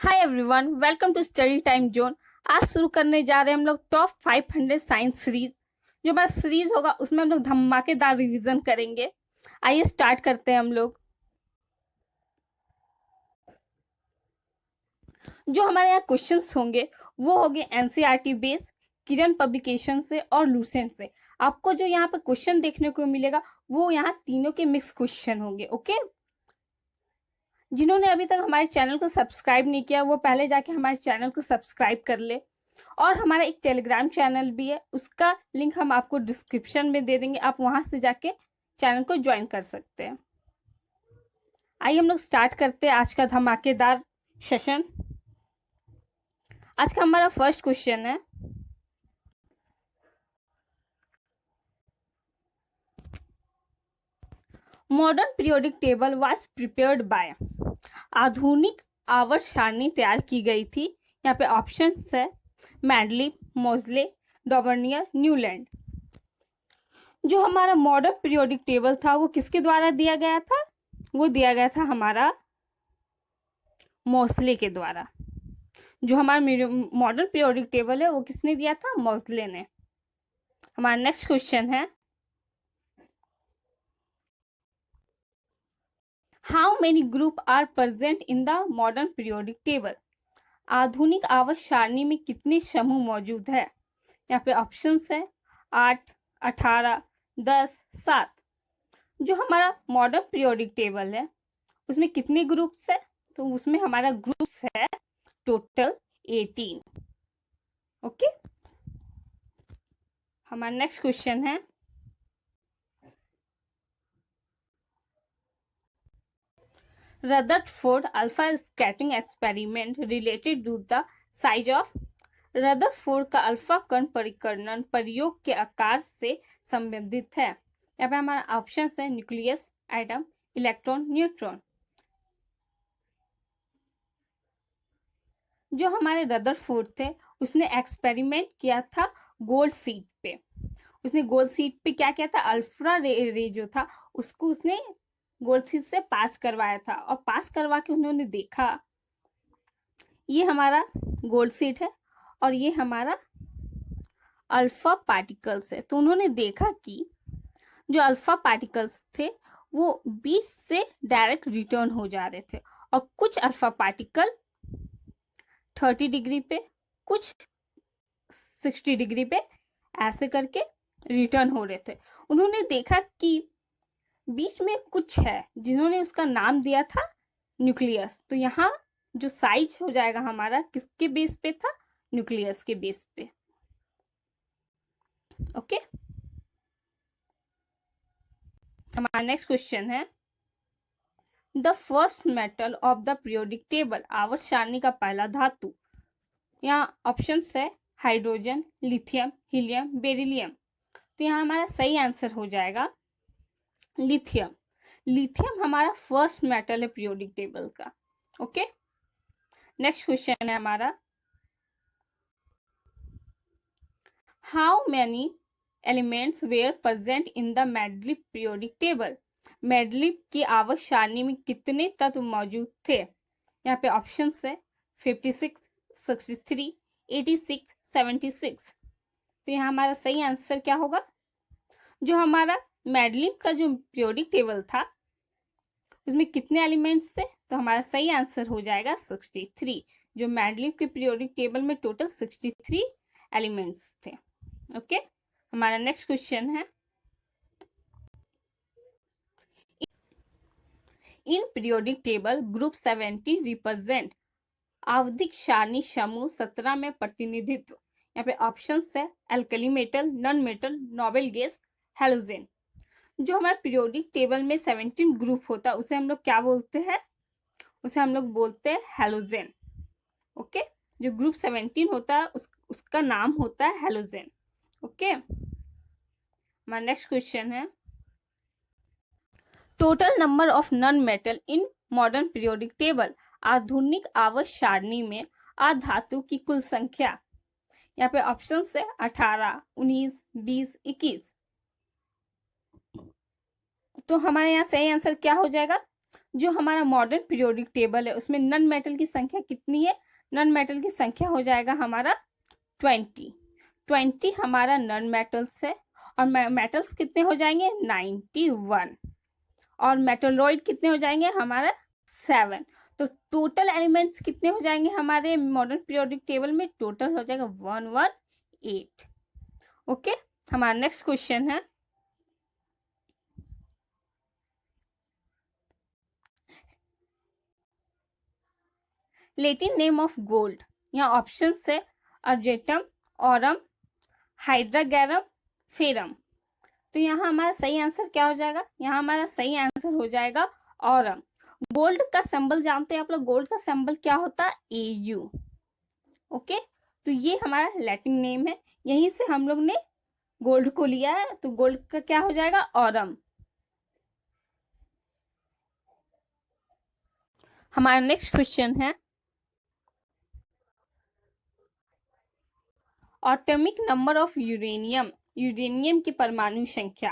Hi everyone, welcome to study time zone. आज शुरू करने जा रहे हैं हम लोग टॉप 500 साइंस सीरीज। जो हमारा सीरीज होगा उसमें हम लोग धमाकेदार रिवीजन करेंगे। आइए स्टार्ट करते हैं हम लोग। जो हमारे यहाँ क्वेश्चंस होंगे वो होंगे एनसीईआरटी बेस, किरण पब्लिकेशन से और लूसेंट से। आपको जो यहाँ पे क्वेश्चन देखने को मिलेगा वो यहाँ तीनों के मिक्स क्वेश्चन होंगे। ओके, जिन्होंने अभी तक हमारे चैनल को सब्सक्राइब नहीं किया वो पहले जाके हमारे चैनल को सब्सक्राइब कर ले। और हमारा एक टेलीग्राम चैनल भी है, उसका लिंक हम आपको डिस्क्रिप्शन में दे देंगे, आप वहां से जाके चैनल को ज्वाइन कर सकते हैं। आइए हम लोग स्टार्ट करते हैं आज का धमाकेदार सेशन। आज का हमारा फर्स्ट क्वेश्चन है, modern periodic table was prepared by. आधुनिक आवर्त सारणी तैयार की गई थी। यहाँ पे ऑप्शंस है मैडली, मोजले, डॉबर्नियर, न्यूलैंड। जो हमारा मॉडर्न पीरियोडिक टेबल था वो किसके द्वारा दिया गया था? वो दिया गया था हमारा मोस्ले के द्वारा। जो हमारा मॉडर्न पीरियोडिक टेबल है वो किसने दिया था? मोस्ले ने। हमारा नेक्स्ट क्वेश्चन है, how many group are present in the modern periodic table. आधुनिक आवर्त सारणी में कितने समूह मौजूद है? यहाँ पे ऑप्शंस है 8, 18, 10, 7। जो हमारा मॉडर्न पीरियोडिक टेबल है उसमें कितने ग्रुप्स है? तो उसमें हमारा ग्रुप्स है टोटल 18। ओके, हमारा नेक्स्ट क्वेश्चन है, Rutherford alpha scattering experiment related to the size of. Rutherford का अल्फा कण परिकर्णन प्रयोग के आकार से संबंधित है। यहाँ पे हमारा ऑप्शन है न्यूक्लियस, एटम, इलेक्ट्रॉन, न्यूट्रॉन। जो हमारे रदरफोर्ड थे उसने एक्सपेरिमेंट किया था गोल्ड सीट पे। उसने गोल्ड सीट पे क्या किया था? अल्फ्रा रे जो था उसको उसने गोल्ड सीट से पास करवाया था, और पास करवा के उन्होंने देखा ये हमारा गोल्ड सीट है और ये हमारा अल्फा पार्टिकल्स है। तो उन्होंने देखा कि जो अल्फा पार्टिकल्स थे वो बीच से डायरेक्ट रिटर्न हो जा रहे थे, और कुछ अल्फा पार्टिकल 30 डिग्री पे, कुछ 60 डिग्री पे ऐसे करके रिटर्न हो रहे थे। उन्होंने देखा कि बीच में कुछ है जिन्होंने उसका नाम दिया था न्यूक्लियस। तो यहाँ जो साइज हो जाएगा हमारा किसके बेस पे था? न्यूक्लियस के बेस पे। ओके, हमारा नेक्स्ट क्वेश्चन है, the first metal of the periodic table. आवर्त सारणी का पहला धातु। यहाँ ऑप्शन है हाइड्रोजन, लिथियम, हीलियम, बेरिलियम। तो यहाँ हमारा सही आंसर हो जाएगा लिथियम। लिथियम हमारा फर्स्ट मेटल है पीरियोडिक टेबल का। ओके, नेक्स्ट क्वेश्चन है हमारा, how many elements were present in the Mendeleev periodic table. Mendeleev की आवर्त सारणी में कितने तत्व मौजूद थे? यहाँ पे ऑप्शन है 56, 63, 86, 76। तो यहाँ हमारा सही आंसर क्या होगा? जो हमारा मेडलिन का जो पीरियोडिक टेबल था उसमें कितने एलिमेंट्स थे? तो हमारा सही आंसर हो जाएगा 63। जो मेडलिन के पीरियोडिक टेबल में टोटल 63 एलिमेंट्स थे। ओके, हमारा नेक्स्ट क्वेश्चन है, in periodic table group 70 represent आवधिक सारणी समूह 17 में प्रतिनिधित्व। यहाँ पे ऑप्शन है alkali metal, non metal, noble gas, halogen. जो हमारे पीरियोडिक टेबल में 17 ग्रुप होता है उसे हम लोग क्या बोलते हैं? उसे हम लोग बोलते हैं हेलोजेन। ओके, जो ग्रुप 17 होता है उसका नाम होता है हेलोजेन। ओके, हमारा नेक्स्ट क्वेश्चन है, total number of non metal in modern periodic table. आधुनिक आवर्त सारणी में अधातु की कुल संख्या। यहाँ पे ऑप्शन है 18, 19, 20, 21। तो हमारे यहाँ सही आंसर क्या हो जाएगा? जो हमारा मॉडर्न पीरियोडिक टेबल है उसमें नॉन मेटल की संख्या कितनी है? नॉन मेटल की संख्या हो जाएगा हमारा 20 हमारा नॉन मेटल्स है, और मेटल्स कितने हो जाएंगे? 91, और मेटलॉइड कितने हो जाएंगे? हमारा 7। तो टोटल एलिमेंट्स कितने हो जाएंगे हमारे मॉडर्न पीरियोडिक टेबल में? टोटल हो जाएगा 118। ओके, हमारा नेक्स्ट क्वेश्चन है, लैटिन नेम ऑफ गोल्ड। यहाँ ऑप्शन है अर्जेंटम, ऑरम, हाइड्रागैरम, फेरम। तो यहाँ हमारा सही आंसर क्या हो जाएगा? यहाँ हमारा सही आंसर हो जाएगा ऑरम। गोल्ड का सिंबल जानते हैं आप लोग? गोल्ड का सिंबल क्या होता है? AU। ओके, तो ये हमारा लैटिन नेम है, यहीं से हम लोग ने गोल्ड को लिया है, तो गोल्ड का क्या हो जाएगा? ऑरम। हमारा नेक्स्ट क्वेश्चन है, atomic number of uranium. Uranium की परमाणु संख्या।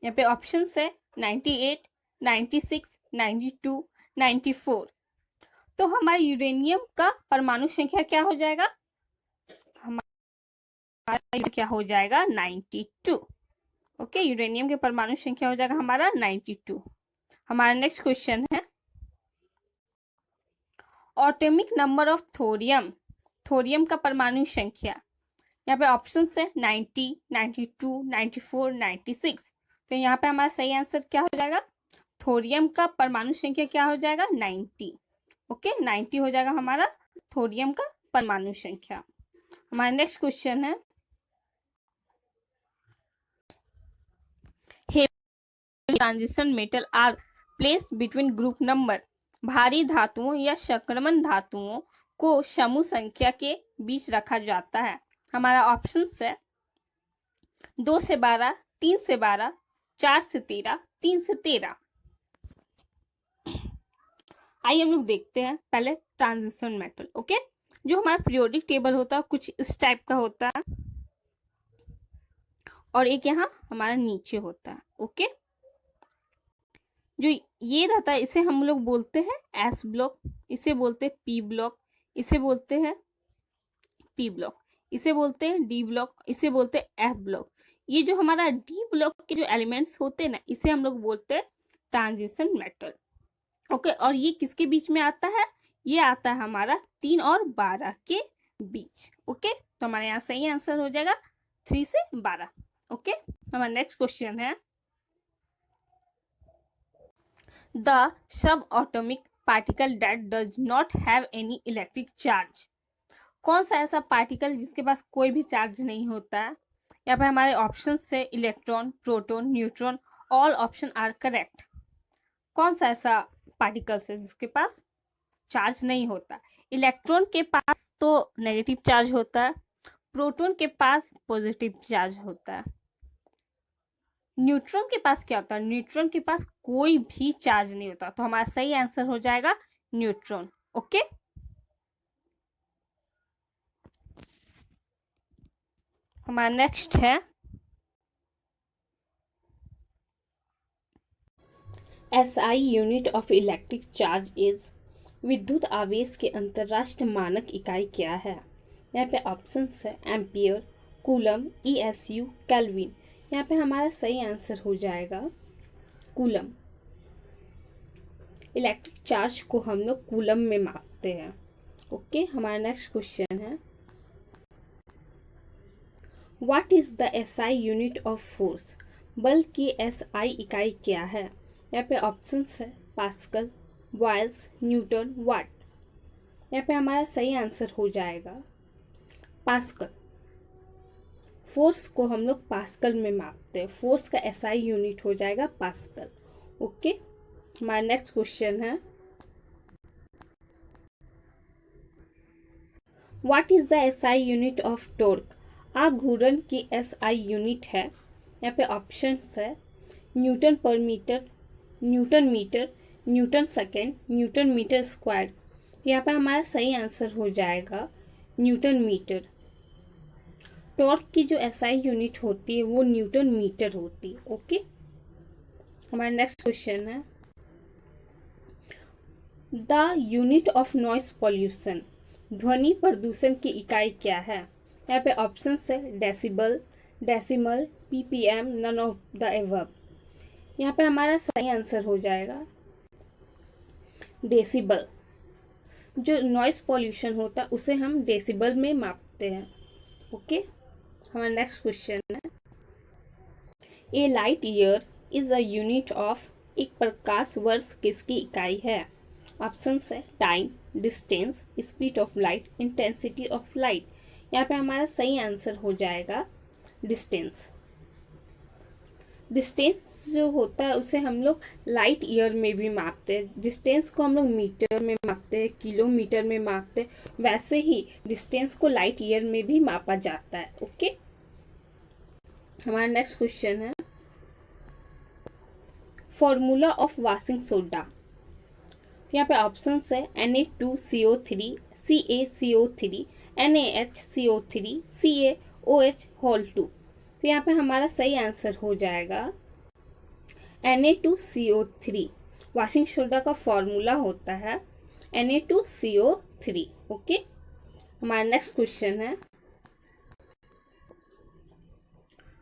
यहाँ पे ऑप्शन है 98, 96, 92, 94। तो हमारे यूरेनियम का परमाणु संख्या क्या हो जाएगा? हमारा क्या हो जाएगा? 92। ओके, यूरेनियम के परमाणु संख्या हो जाएगा हमारा 92। हमारा नेक्स्ट क्वेश्चन है, atomic number of thorium. Thorium का परमाणु संख्या। यहाँ पे ऑप्शन है 90, 92, 94, 96। तो यहाँ पे हमारा सही आंसर क्या हो जाएगा? थोरियम का परमाणु संख्या क्या हो जाएगा? 90। ओके, 90 हो जाएगा हमारा थोरियम का परमाणु संख्या। हमारा नेक्स्ट क्वेश्चन है, transition metal are placed between group number. भारी धातुओं या संक्रमण धातुओं को समूह संख्या के बीच रखा जाता है। हमारा ऑप्शन है 2 से 12, 3 से 12, 4 से 13, 3 से 13। आइए हम लोग देखते हैं पहले ट्रांजिशन मेटल। ओके, जो हमारा पीरियोडिक टेबल होता है कुछ इस टाइप का होता है, और एक यहाँ हमारा नीचे होता है। ओके, जो ये रहता है इसे हम लोग बोलते हैं S ब्लॉक, इसे बोलते हैं P ब्लॉक, इसे बोलते हैं P ब्लॉक, इसे बोलते हैं D ब्लॉक, इसे बोलते हैं F ब्लॉक। ये जो हमारा D ब्लॉक के जो एलिमेंट्स होते हैं ना, इसे हम लोग बोलते हैं ट्रांजिशन मेटल। ओके, और ये किसके बीच में आता है? ये आता है हमारा 3 और 12 के बीच। ओके, तो हमारे यहाँ सही आंसर हो जाएगा 3 से 12। ओके, हमारा नेक्स्ट क्वेश्चन है, the subatomic particle that does not have any electric charge. कौन सा ऐसा पार्टिकल जिसके पास कोई भी चार्ज नहीं होता है? यहाँ पे हमारे ऑप्शन है electron, proton, neutron. All option are correct. कौन सा ऐसा पार्टिकल है जिसके पास चार्ज नहीं होता? इलेक्ट्रॉन के पास तो नेगेटिव चार्ज होता है, प्रोटॉन के पास पॉजिटिव चार्ज होता है, न्यूट्रॉन के पास क्या होता है? न्यूट्रॉन के पास कोई भी चार्ज नहीं होता। तो हमारा सही आंसर हो जाएगा न्यूट्रॉन। ओके, हमारा नेक्स्ट है, SI unit of electric charge is. विद्युत आवेश के अंतरराष्ट्रीय मानक इकाई क्या है? यहाँ पे ऑप्शन है एम्पियर, कूलम, ESU, केल्विन। यहाँ पे हमारा सही आंसर हो जाएगा कूलम। इलेक्ट्रिक चार्ज को हम लोग कूलम में मापते हैं। ओके, हमारा नेक्स्ट क्वेश्चन है, what is the SI unit of force. बल की SI इकाई क्या है? यहाँ पे ऑप्शन है पास्कल, वॉल्स, न्यूटन, वाट। यहाँ पे हमारा सही आंसर हो जाएगा पास्कल। फोर्स को हम लोग पास्कल में मापते हैं, फोर्स का SI यूनिट हो जाएगा पास्कल। ओके, हमारा नेक्स्ट क्वेश्चन है, what is the SI unit of torque. घूर्णन की SI यूनिट है। यहाँ पे ऑप्शन है newton per metre, newton metre, newton second, newton metre square. यहाँ पे हमारा सही आंसर हो जाएगा न्यूटन मीटर। टॉर्क की जो SI यूनिट होती है वो न्यूटन मीटर होती है। ओके, हमारा नेक्स्ट क्वेश्चन है, the unit of noise pollution, ध्वनि प्रदूषण की इकाई क्या है? यहाँ पे ऑप्शन है decibel, decimal, PPM, none of the above. यहाँ पे हमारा सही आंसर हो जाएगा डेसिबल। जो नॉइस पॉल्यूशन होता है उसे हम डेसिबल में मापते हैं। ओके, हमारा नेक्स्ट क्वेश्चन है, a light year is a unit of, एक प्रकाश वर्ष किसकी इकाई है? ऑप्शन है time, distance, speed of light, intensity of light. यहाँ पे हमारा सही आंसर हो जाएगा डिस्टेंस। डिस्टेंस जो होता है उसे हम लोग लाइट ईयर में भी मापते हैं। डिस्टेंस को हम लोग मीटर में मापते हैं, किलोमीटर में मापते हैं, वैसे ही डिस्टेंस को लाइट ईयर में भी मापा जाता है। ओके, हमारा नेक्स्ट क्वेश्चन है, फॉर्मूला ऑफ वॉशिंग सोडा। यहाँ पे ऑप्शन है Na2CO3, CaCO3, NaHCO3, CaOH whole 2। तो यहाँ पे हमारा सही आंसर हो जाएगा Na2CO3। वॉशिंग सोडा का फॉर्मूला होता है Na2CO3। ओके, हमारा नेक्स्ट क्वेश्चन है,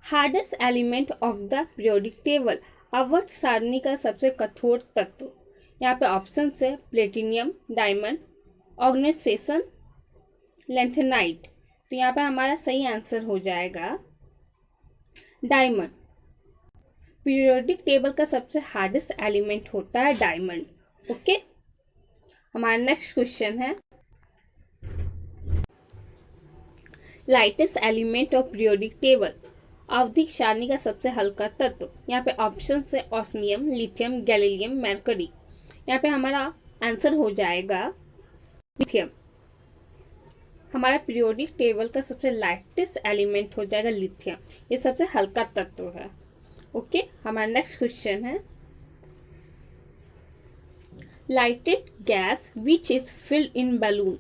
hardest element of the periodic table, आवर्त सारणी का सबसे कठोर तत्व। यहाँ पे ऑप्शन है प्लेटिनियम, डायमंड, ऑर्गेनाइजेशन, लेंथेनाइट। तो यहाँ पे हमारा सही आंसर हो जाएगा डायमंड। पीरियोडिक टेबल का सबसे हार्डेस्ट एलिमेंट होता है डायमंड। ओके, हमारा नेक्स्ट क्वेश्चन है, lightest element of periodic table, आवधिक सारणी का सबसे हल्का तत्व। यहाँ पे ऑप्शन है ऑस्मियम, लिथियम, गैलीलियम, मरकरी। यहाँ पे हमारा आंसर हो जाएगा लिथियम। हमारा पीरियोडिक टेबल का सबसे लाइटेस्ट एलिमेंट हो जाएगा लिथियम, ये सबसे हल्का तत्व है। ओके, हमारा नेक्स्ट क्वेश्चन है, lighted gas which is filled in balloon,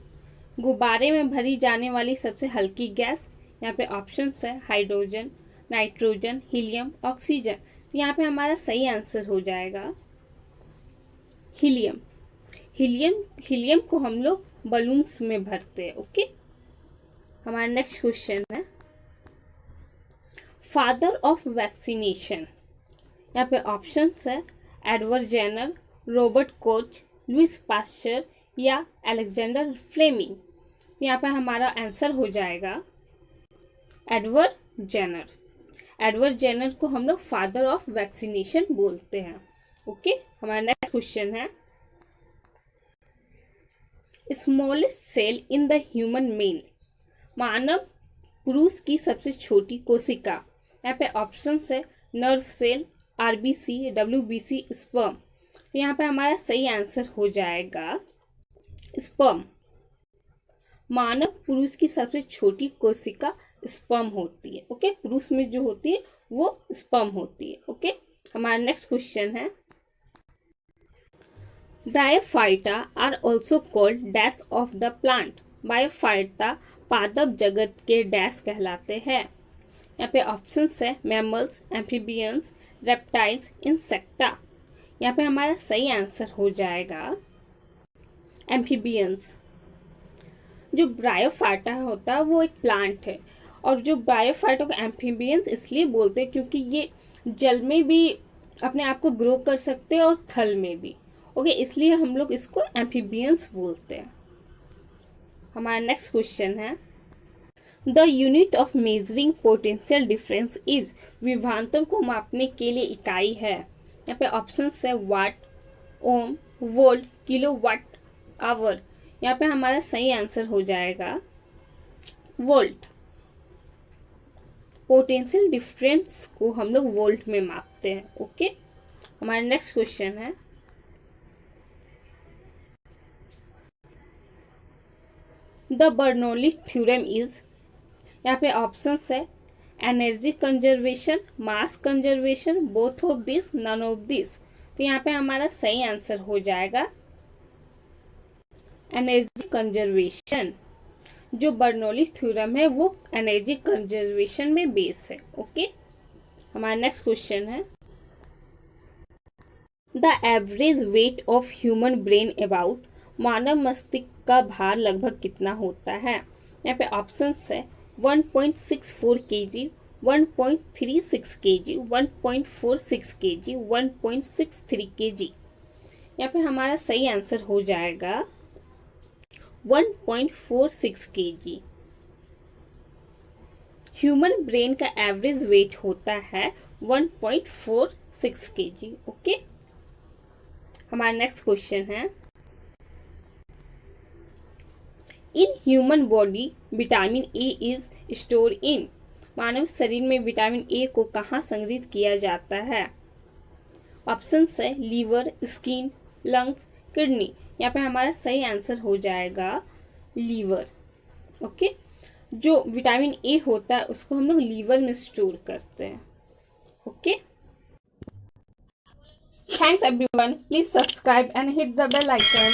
गुब्बारे में भरी जाने वाली सबसे हल्की गैस। यहाँ पे ऑप्शन है हाइड्रोजन, नाइट्रोजन, हीलियम, ऑक्सीजन। तो यहाँ पे हमारा सही आंसर हो जाएगा हीलियम। हीलियम को हम लोग बलून्स में भरते हैं। ओके, हमारा नेक्स्ट क्वेश्चन है, फादर ऑफ वैक्सीनेशन। यहाँ पे ऑप्शन है Edward Jenner, Robert Koch, Louis Pasteur या अलेक्जेंडर फ्लेमिंग। यहाँ पे हमारा आंसर हो जाएगा एडवर्ड जेनर। एडवर्ड जेनर को हम लोग फादर ऑफ वैक्सीनेशन बोलते हैं। ओके, हमारा नेक्स्ट क्वेश्चन है, smallest cell in the human male, मानव पुरुष की सबसे छोटी कोशिका। यहाँ पे ऑप्शन है nerve cell, RBC, WBC, sperm. तो यहाँ पे हमारा सही आंसर हो जाएगा स्पर्म। मानव पुरुष की सबसे छोटी कोशिका स्पर्म होती है। ओके, पुरुष में जो होती है वो स्पर्म होती है। ओके, हमारा नेक्स्ट क्वेश्चन है, bryophyta are also called dash of the plant, bryophyta पादप जगत के डैश कहलाते हैं। यहाँ पे ऑप्शन है मैमल्स, एम्फीबियंस, रेप्टाइल्स, इंसेक्टा। यहाँ पे हमारा सही आंसर हो जाएगा एम्फीबियंस। जो ब्रायोफाइटा होता है वो एक प्लांट है, और जो ब्रायोफाइटा को एम्फीबियंस इसलिए बोलते हैं क्योंकि ये जल में भी अपने आप को ग्रो कर सकते हैं और थल में भी। ओके, इसलिए हम लोग इसको एम्फीबियंस बोलते हैं। हमारा नेक्स्ट क्वेश्चन है, the unit of measuring potential difference is, विभवांतर को मापने के लिए इकाई है। यहाँ पे ऑप्शन है वाट, ओम, वोल्ट, किलोवाट आवर। यहाँ पे हमारा सही आंसर हो जाएगा वोल्ट। पोटेंशियल डिफरेंस को हम लोग वोल्ट में मापते हैं। ओके, हमारा नेक्स्ट क्वेश्चन है, द बर्नौली थ्योरम इज। यहाँ पे ऑप्शन है energy conservation, mass conservation, both of this, none of this. तो यहाँ पे हमारा सही आंसर हो जाएगा एनर्जी कंजर्वेशन। जो बर्नौली थ्योरम है वो एनर्जी कंजर्वेशन में बेस है। ओके, हमारा नेक्स्ट क्वेश्चन है, the average weight of human brain about, मानव मस्तिष्क का भार लगभग कितना होता है। यहाँ पे ऑप्शंस है 1.64 kg, 1.36 kg, 1.46 kg, 1.63 kg। यहाँ पे हमारा सही आंसर हो जाएगा 1.46 kg। ह्यूमन ब्रेन का एवरेज वेट होता है 1.46 kg। ओके, हमारा नेक्स्ट क्वेश्चन है, in human body vitamin A is store in, मानव शरीर में विटामिन ए को कहाँ संग्रहित किया जाता है। ऑप्शंस है लीवर, स्किन, लंग्स, किडनी। यहाँ पे हमारा सही आंसर हो जाएगा लीवर। ओके, जो विटामिन ए होता है उसको हम लोग लीवर में स्टोर करते हैं। Okay, thanks everyone, please subscribe and hit the bell icon.